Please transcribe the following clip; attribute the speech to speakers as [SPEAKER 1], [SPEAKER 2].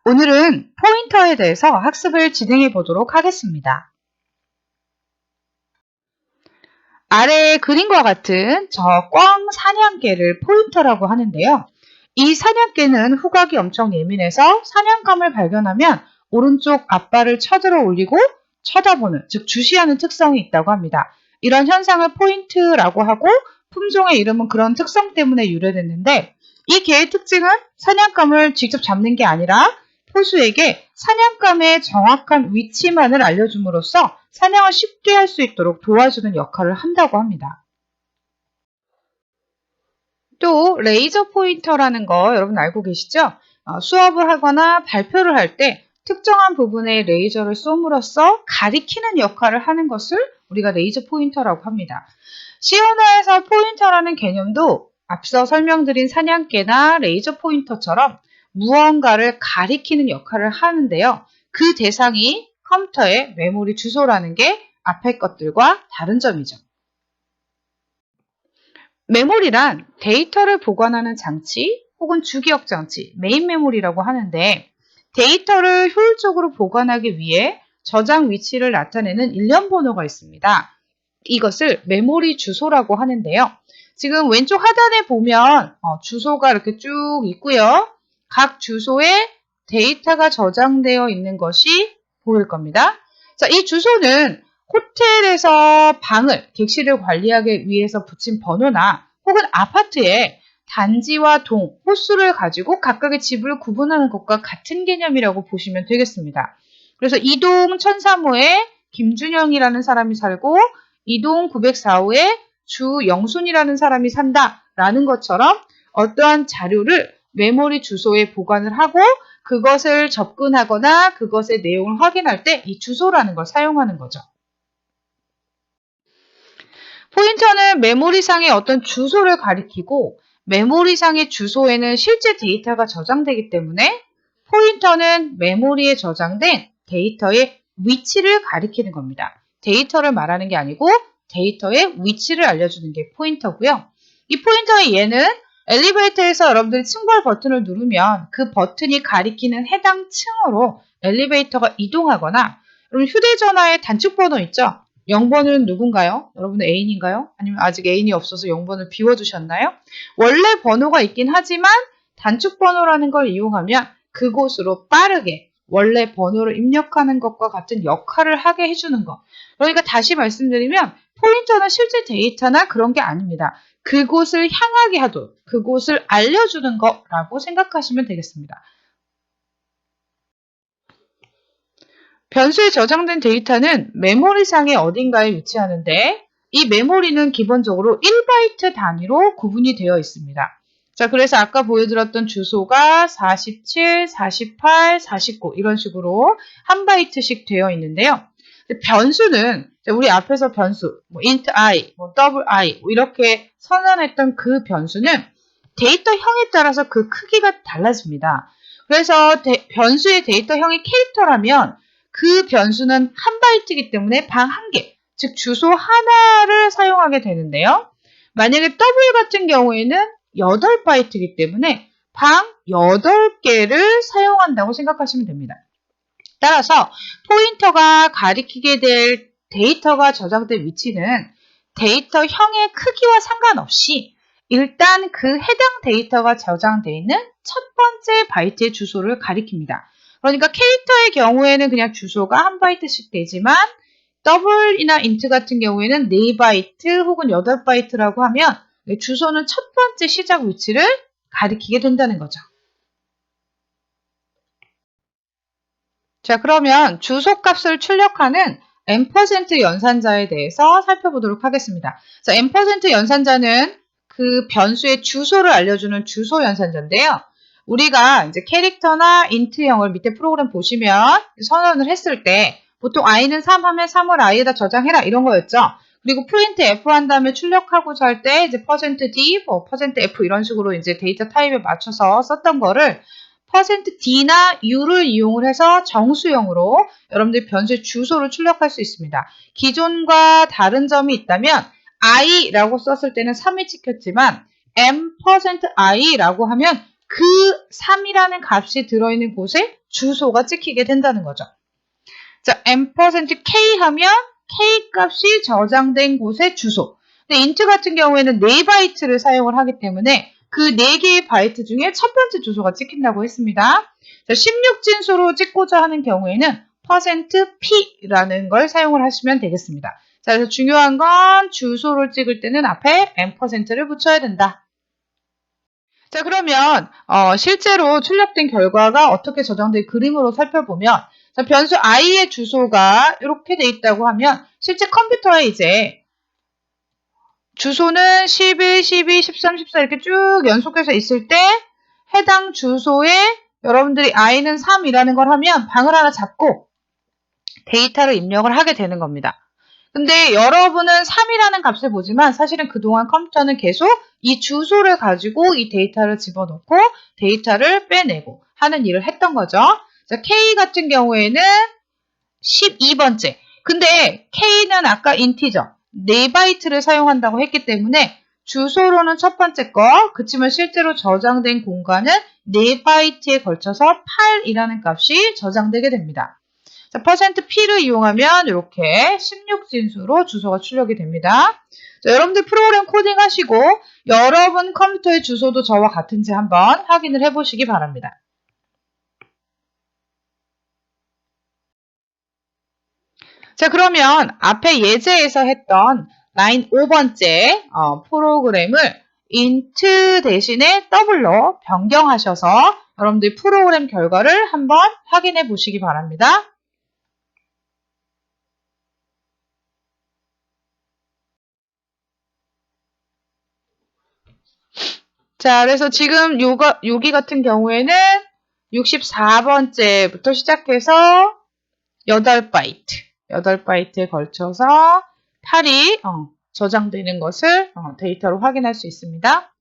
[SPEAKER 1] 오늘은 포인터에 대해서 학습을 진행해 보도록 하겠습니다. 아래의 그림과 같은 저 꽝 사냥개를 포인터라고 하는데요. 이 사냥개는 후각이 엄청 예민해서 사냥감을 발견하면 오른쪽 앞발을 쳐들어 올리고 쳐다보는, 즉 주시하는 특성이 있다고 합니다. 이런 현상을 포인트라고 하고 품종의 이름은 그런 특성 때문에 유래됐는데 이 개의 특징은 사냥감을 직접 잡는 게 아니라 포수에게 사냥감의 정확한 위치만을 알려줌으로써 사냥을 쉽게 할 수 있도록 도와주는 역할을 한다고 합니다. 또 레이저 포인터라는 거 여러분 알고 계시죠? 수업을 하거나 발표를 할 때 특정한 부분에 레이저를 쏘므로써 가리키는 역할을 하는 것을 우리가 레이저 포인터라고 합니다. 시연화에서 포인터라는 개념도 앞서 설명드린 사냥개나 레이저 포인터처럼 무언가를 가리키는 역할을 하는데요. 그 대상이 컴퓨터의 메모리 주소라는 게 앞의 것들과 다른 점이죠. 메모리란 데이터를 보관하는 장치 혹은 주기억 장치, 메인 메모리라고 하는데 데이터를 효율적으로 보관하기 위해 저장 위치를 나타내는 일련 번호가 있습니다. 이것을 메모리 주소라고 하는데요. 지금 왼쪽 하단에 보면 주소가 이렇게 쭉 있고요. 각 주소에 데이터가 저장되어 있는 것이 보일 겁니다. 자, 이 주소는 호텔에서 방을, 객실을 관리하기 위해서 붙인 번호나 혹은 아파트에 단지와 동, 호수를 가지고 각각의 집을 구분하는 것과 같은 개념이라고 보시면 되겠습니다. 그래서 이동 1003호에 김준영이라는 사람이 살고 이동 904호에 주영순이라는 사람이 산다라는 것처럼 어떠한 자료를 메모리 주소에 보관을 하고 그것을 접근하거나 그것의 내용을 확인할 때 이 주소라는 걸 사용하는 거죠. 포인터는 메모리상의 어떤 주소를 가리키고 메모리상의 주소에는 실제 데이터가 저장되기 때문에 포인터는 메모리에 저장된 데이터의 위치를 가리키는 겁니다. 데이터를 말하는 게 아니고 데이터의 위치를 알려주는 게 포인터고요. 이 포인터의 예는 엘리베이터에서 여러분들이 층벌 버튼을 누르면 그 버튼이 가리키는 해당 층으로 엘리베이터가 이동하거나 여러분 휴대전화의 단축번호 있죠? 0번은 누군가요? 여러분은 애인인가요? 아니면 아직 애인이 없어서 0번을 비워두셨나요? 원래 번호가 있긴 하지만 단축번호라는 걸 이용하면 그곳으로 빠르게 원래 번호를 입력하는 것과 같은 역할을 하게 해주는 것. 그러니까 다시 말씀드리면 포인터는 실제 데이터나 그런 게 아닙니다. 그곳을 향하게 하도록 그곳을 알려주는 거라고 생각하시면 되겠습니다. 변수에 저장된 데이터는 메모리상의 어딘가에 위치하는데 이 메모리는 기본적으로 1바이트 단위로 구분이 되어 있습니다. 자, 그래서 아까 보여드렸던 주소가 47, 48, 49 이런 식으로 한 바이트씩 되어 있는데요. 변수는 우리 앞에서 변수, int i, double i 이렇게 선언했던 그 변수는 데이터형에 따라서 그 크기가 달라집니다. 그래서 변수의 데이터형이 캐릭터라면 그 변수는 한 바이트이기 때문에 방 한 개, 즉 주소 하나를 사용하게 되는데요. 만약에 W 같은 경우에는 8바이트이기 때문에 방 8개를 사용한다고 생각하시면 됩니다. 따라서 포인터가 가리키게 될 데이터가 저장된 위치는 데이터형의 크기와 상관없이 일단 그 해당 데이터가 저장되어 있는 첫 번째 바이트의 주소를 가리킵니다. 그러니까 캐릭터의 경우에는 그냥 주소가 한 바이트씩 되지만 더블이나 인트 같은 경우에는 4바이트 혹은 8바이트라고 하면 주소는 첫 번째 시작 위치를 가리키게 된다는 거죠. 자, 그러면 주소값을 출력하는 M% 연산자에 대해서 살펴보도록 하겠습니다. 자, M% 연산자는 그 변수의 주소를 알려주는 주소 연산자인데요. 우리가 이제 캐릭터나 인트형을 밑에 프로그램 보시면 선언을 했을 때 보통 i는 3 하면 3을 i에다 저장해라 이런 거였죠. 그리고 프린트 f 한 다음에 출력하고자 할 때 이제 %d, %f 이런 식으로 이제 데이터 타입에 맞춰서 썼던 거를 %d나 u를 이용을 해서 정수형으로 여러분들이 변수의 주소를 출력할 수 있습니다. 기존과 다른 점이 있다면 i라고 썼을 때는 3이 찍혔지만 %i라고 하면 그 3이라는 값이 들어있는 곳에 주소가 찍히게 된다는 거죠. 자, %K 하면 K 값이 저장된 곳의 주소. 근데 int 같은 경우에는 4바이트를 사용을 하기 때문에 그 4개의 바이트 중에 첫 번째 주소가 찍힌다고 했습니다. 자, 16진수로 찍고자 하는 경우에는 %P라는 걸 사용을 하시면 되겠습니다. 자, 그래서 중요한 건 주소를 찍을 때는 앞에 %를 붙여야 된다. 자, 그러면 실제로 출력된 결과가 어떻게 저장된 그림으로 살펴보면 자, 변수 i의 주소가 이렇게 돼 있다고 하면 실제 컴퓨터에 이제 주소는 11, 12, 13, 14 이렇게 쭉 연속해서 있을 때 해당 주소에 여러분들이 i는 3이라는 걸 하면 방을 하나 잡고 데이터를 입력을 하게 되는 겁니다. 근데 여러분은 3이라는 값을 보지만 사실은 그동안 컴퓨터는 계속 이 주소를 가지고 이 데이터를 집어넣고 데이터를 빼내고 하는 일을 했던 거죠. 자, K 같은 경우에는 12번째. 근데 K는 아까 인티저 4바이트를 사용한다고 했기 때문에 주소로는 첫 번째 거, 그치만 실제로 저장된 공간은 4바이트에 걸쳐서 8이라는 값이 저장되게 됩니다. 자, %P를 이용하면 이렇게 16진수로 주소가 출력이 됩니다. 자, 여러분들 프로그램 코딩 하시고 여러분 컴퓨터의 주소도 저와 같은지 한번 확인을 해보시기 바랍니다. 자, 그러면 앞에 예제에서 했던 라인 5번째 프로그램을 int 대신에 double로 변경하셔서 여러분들 프로그램 결과를 한번 확인해 보시기 바랍니다. 자, 그래서 지금 여기 같은 경우에는 64번째부터 시작해서 8바이트에 걸쳐서 8이 저장되는 것을 데이터로 확인할 수 있습니다.